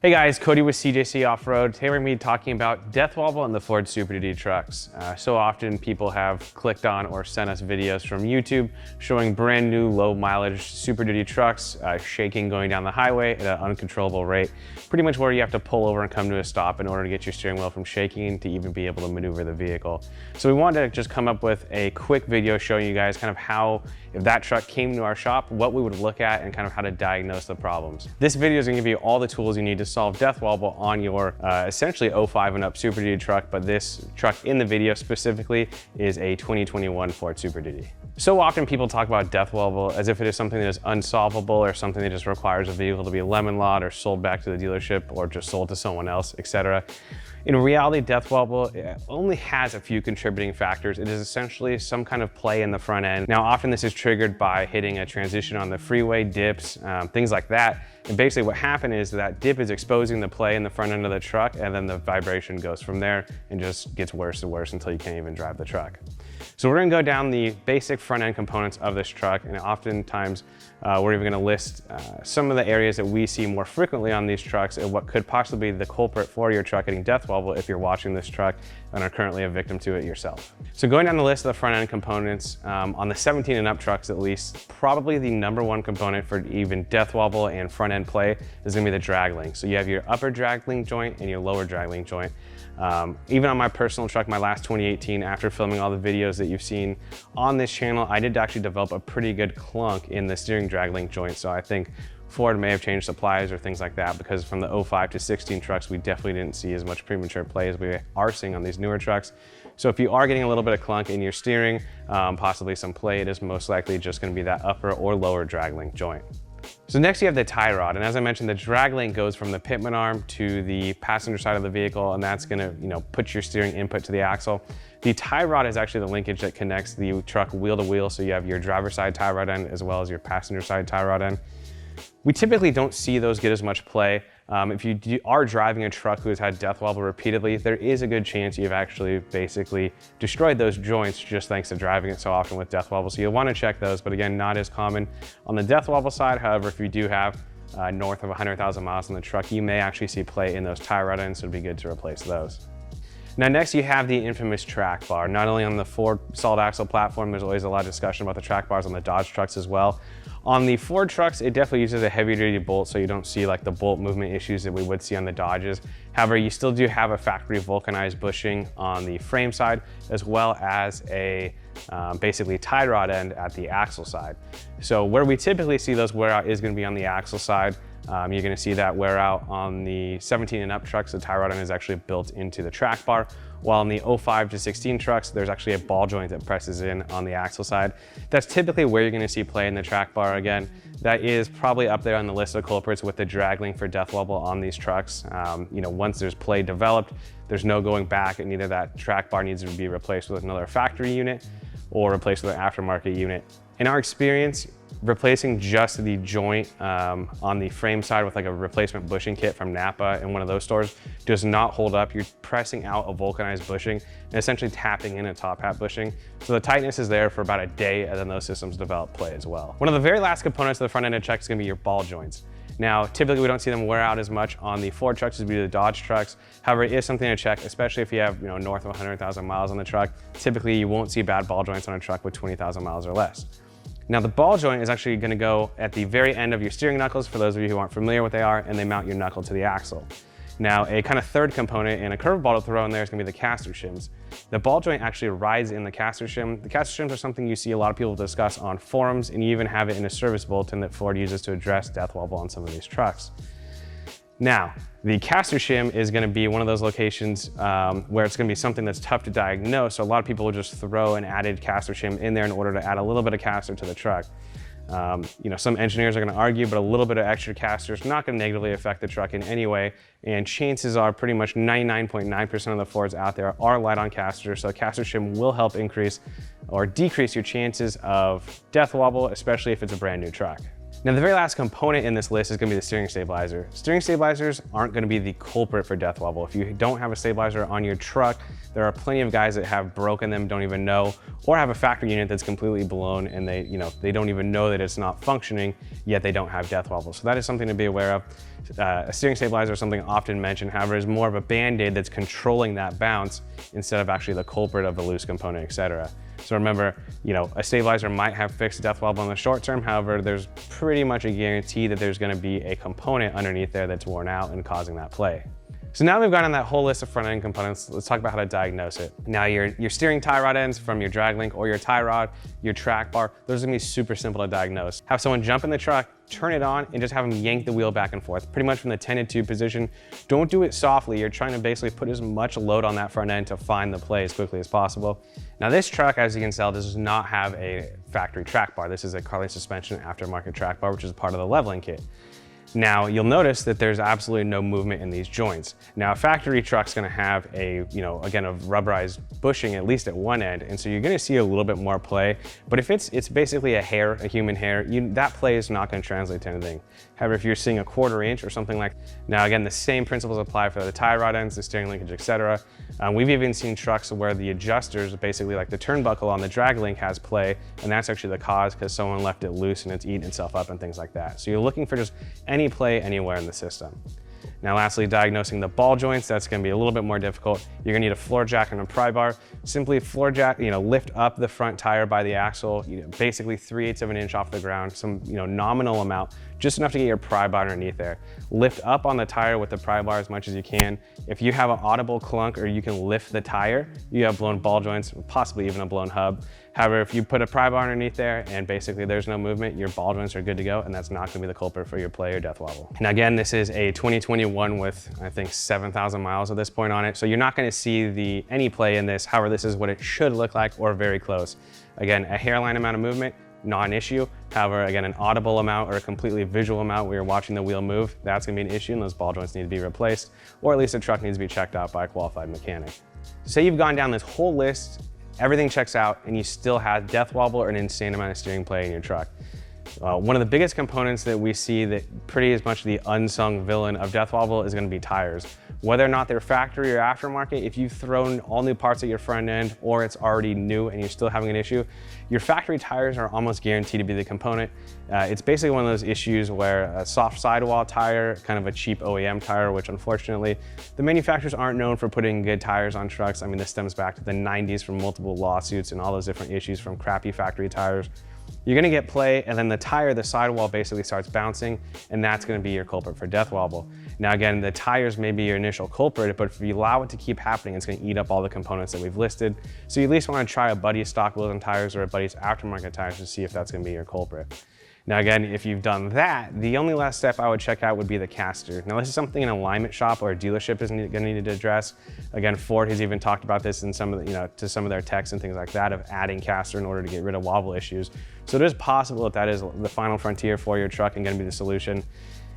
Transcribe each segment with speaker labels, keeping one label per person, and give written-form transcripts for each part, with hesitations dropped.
Speaker 1: Hey guys, Cody with CJC Off-Road. Today we're going to be talking about death wobble in the Ford Super Duty trucks. So often people have clicked on or sent us videos from YouTube showing brand new low mileage Super Duty trucks shaking going down the highway at an uncontrollable rate. Pretty much where you have to pull over and come to a stop in order to get your steering wheel from shaking to even be able to maneuver the vehicle. So we wanted to just come up with a quick video showing you guys kind of how, if that truck came to our shop, what we would look at and kind of how to diagnose the problems. This video is going to give you all the tools you need to solve death wobble on your essentially 05 and up Super Duty truck, but this truck in the video specifically is a 2021 Ford Super Duty. So often people talk about death wobble as if it is something that is unsolvable or something that just requires a vehicle to be lemon lawed or sold back to the dealership or just sold to someone else, etc. In reality, death wobble only has a few contributing factors. It is essentially some kind of play in the front end. Now, often this is triggered by hitting a transition on the freeway, dips, things like that. And basically what happened is that dip is exposing the play in the front end of the truck, and then the vibration goes from there and just gets worse and worse until you can't even drive the truck. So we're gonna go down the basic front end components of this truck, and oftentimes we're even gonna list some of the areas that we see more frequently on these trucks and what could possibly be the culprit for your truck getting death wobble if you're watching this truck and are currently a victim to it yourself. So going down the list of the front end components, on the 17 and up trucks at least, probably the #1 component for even death wobble and front end play is gonna be the drag link. So you have your upper drag link joint and your lower drag link joint. Even on my personal truck, my last 2018, after filming all the videos that you've seen on this channel, I did actually develop a pretty good clunk in the steering drag link joint. So I think Ford may have changed supplies or things like that, because from the 05 to 16 trucks, we definitely didn't see as much premature play as we are seeing on these newer trucks. So if you are getting a little bit of clunk in your steering, possibly some play, it is most likely just gonna be that upper or lower drag link joint. So next you have the tie rod, and as I mentioned, the drag link goes from the pitman arm to the passenger side of the vehicle, and that's gonna put your steering input to the axle. The tie rod is actually the linkage that connects the truck wheel to wheel, so you have your driver's side tie rod end as well as your passenger side tie rod end. We typically don't see those get as much play. If you are driving a truck who has had death wobble repeatedly, there is a good chance you've actually basically destroyed those joints just thanks to driving it so often with death wobble. So you'll want to check those, but again, not as common on the death wobble side. However, if you do have north of 100,000 miles on the truck, you may actually see play in those tie rod ends, so it'd be good to replace those. Now next you have the infamous track bar. Not only on the Ford solid axle platform, there's always a lot of discussion about the track bars on the Dodge trucks as well. On the Ford trucks, it definitely uses a heavy duty bolt, so you don't see like the bolt movement issues that we would see on the Dodges. However, you still do have a factory vulcanized bushing on the frame side, as well as a basically tie rod end at the axle side. So where we typically see those wear out is gonna be on the axle side. You're gonna see that wear out on the 17 and up trucks. The tie rod end is actually built into the track bar, while in the 05 to 16 trucks, there's actually a ball joint that presses in on the axle side. That's typically where you're gonna see play in the track bar. Again, that is probably up there on the list of culprits with the drag link for death wobble on these trucks. Once there's play developed, there's no going back, and either that track bar needs to be replaced with another factory unit or replaced with an aftermarket unit. In our experience, replacing just the joint on the frame side with like a replacement bushing kit from Napa in one of those stores does not hold up. You're pressing out a vulcanized bushing and essentially tapping in a top hat bushing. So the tightness is there for about a day, and then those systems develop play as well. One of the very last components of the front end of the truck is gonna be your ball joints. Now, typically we don't see them wear out as much on the Ford trucks as we do the Dodge trucks. However, it is something to check, especially if you have north of 100,000 miles on the truck. Typically you won't see bad ball joints on a truck with 20,000 miles or less. Now the ball joint is actually gonna go at the very end of your steering knuckles, for those of you who aren't familiar what they are, and they mount your knuckle to the axle. Now a kind of third component and a curveball to throw in there is gonna be the caster shims. The ball joint actually rides in the caster shim. The caster shims are something you see a lot of people discuss on forums, and you even have it in a service bulletin that Ford uses to address death wobble on some of these trucks. Now, the caster shim is gonna be one of those locations where it's gonna be something that's tough to diagnose, so a lot of people will just throw an added caster shim in there in order to add a little bit of caster to the truck. Some engineers are gonna argue, but a little bit of extra caster is not gonna negatively affect the truck in any way, and chances are pretty much 99.9% of the Fords out there are light on caster, so a caster shim will help increase or decrease your chances of death wobble, especially if it's a brand new truck. Now, the very last component in this list is gonna be the steering stabilizer. Steering stabilizers aren't gonna be the culprit for death wobble. If you don't have a stabilizer on your truck, there are plenty of guys that have broken them, don't even know, or have a factory unit that's completely blown and they don't even know that it's not functioning, yet they don't have death wobble. So that is something to be aware of. A steering stabilizer is something often mentioned, however, is more of a band-aid that's controlling that bounce instead of actually the culprit of the loose component, etc. So remember, a stabilizer might have fixed death wobble in the short term, however, there's pretty much a guarantee that there's gonna be a component underneath there that's worn out and causing that play. So now we've gone on that whole list of front end components, let's talk about how to diagnose it. Now your steering tie rod ends from your drag link or your tie rod, your track bar, those are gonna be super simple to diagnose. Have someone jump in the truck, turn it on, and just have them yank the wheel back and forth, pretty much from the 10 to 2 position. Don't do it softly. You're trying to basically put as much load on that front end to find the play as quickly as possible. Now this truck, as you can tell, does not have a factory track bar. This is a Carli suspension aftermarket track bar, which is part of the leveling kit. Now you'll notice that there's absolutely no movement in these joints. Now a factory truck's gonna have a, again, a rubberized bushing at least at one end, and so you're gonna see a little bit more play. But if it's basically a hair, a human hair, that play is not gonna translate to anything. However, if you're seeing a 1/4 inch or something like, now again, the same principles apply for the tie rod ends, the steering linkage, etc. We've even seen trucks where the adjusters, basically like the turnbuckle on the drag link, has play, and that's actually the cause because someone left it loose and it's eating itself up and things like that. So you're looking for just any play anywhere in the system. Now lastly, diagnosing the ball joints, that's gonna be a little bit more difficult. You're gonna need a floor jack and a pry bar. Simply floor jack, lift up the front tire by the axle, basically 3/8 of an inch off the ground, some nominal amount, just enough to get your pry bar underneath there. Lift up on the tire with the pry bar as much as you can. If you have an audible clunk or you can lift the tire, you have blown ball joints, possibly even a blown hub. However, if you put a pry bar underneath there and basically there's no movement, your ball joints are good to go, and that's not gonna be the culprit for your play or death wobble. Now again, this is a 2021 with, I think, 7,000 miles at this point on it, so you're not gonna see any play in this. However, this is what it should look like or very close. Again, a hairline amount of movement, not an issue. However, again, an audible amount or a completely visual amount where you're watching the wheel move, that's gonna be an issue, and those ball joints need to be replaced, or at least the truck needs to be checked out by a qualified mechanic. Say you've gone down this whole list, everything checks out, and you still have death wobble or an insane amount of steering play in your truck. One of the biggest components that we see that pretty as much the unsung villain of death wobble is gonna be tires. Whether or not they're factory or aftermarket, if you've thrown all new parts at your front end or it's already new and you're still having an issue, your factory tires are almost guaranteed to be the component. It's basically one of those issues where a soft sidewall tire, kind of a cheap OEM tire, which unfortunately the manufacturers aren't known for putting good tires on trucks. I mean, this stems back to the 90s from multiple lawsuits and all those different issues from crappy factory tires. You're gonna get play, and then the tire, the sidewall basically starts bouncing, and that's gonna be your culprit for death wobble. Now again, the tires may be your initial culprit, but if you allow it to keep happening, it's gonna eat up all the components that we've listed. So you at least wanna try a buddy's stock wheels and tires or a buddy's aftermarket tires to see if that's gonna be your culprit. Now again, if you've done that, the only last step I would check out would be the caster. Now this is something an alignment shop or a dealership is gonna need to address. Again, Ford has even talked about this in some of the, to some of their techs and things like that, of adding caster in order to get rid of wobble issues. So it is possible that is the final frontier for your truck and gonna be the solution.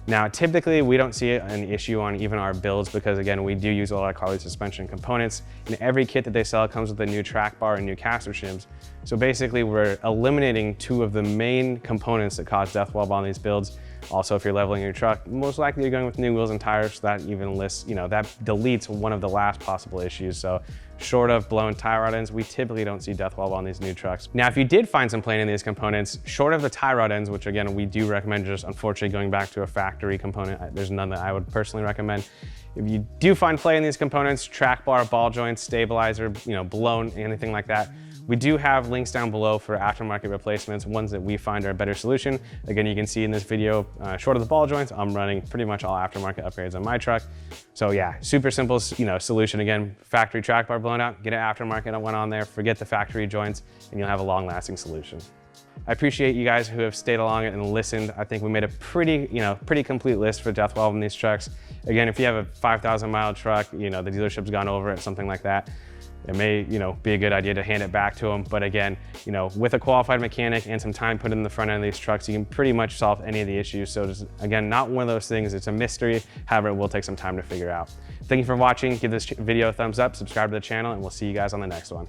Speaker 1: Now, typically we don't see an issue on even our builds because again, we do use a lot of Carli suspension components, and every kit that they sell comes with a new track bar and new caster shims. So basically we're eliminating 2 of the main components that cause death wobble on these builds. Also, if you're leveling your truck, most likely you're going with new wheels and tires, so that even lists, that deletes one of the last possible issues. So short of blown tie rod ends, we typically don't see death wobble on these new trucks. Now, if you did find some play in these components, short of the tie rod ends, which again, we do recommend just unfortunately going back to a factory component, there's none that I would personally recommend. If you do find play in these components, track bar, ball joints, stabilizer, blown, anything like that, we do have links down below for aftermarket replacements, ones that we find are a better solution. Again, you can see in this video, short of the ball joints, I'm running pretty much all aftermarket upgrades on my truck. So yeah, super simple, solution. Again, factory track bar blown out, get an aftermarket one on there, forget the factory joints, and you'll have a long-lasting solution. I appreciate you guys who have stayed along and listened. I think we made a pretty complete list for death wobble in these trucks. Again, if you have a 5,000 mile truck, the dealership's gone over it, something like that, it may, be a good idea to hand it back to them. But again, with a qualified mechanic and some time put in the front end of these trucks, you can pretty much solve any of the issues. So just, again, not one of those things, it's a mystery. However, it will take some time to figure out. Thank you for watching. Give this video a thumbs up, subscribe to the channel, and we'll see you guys on the next one.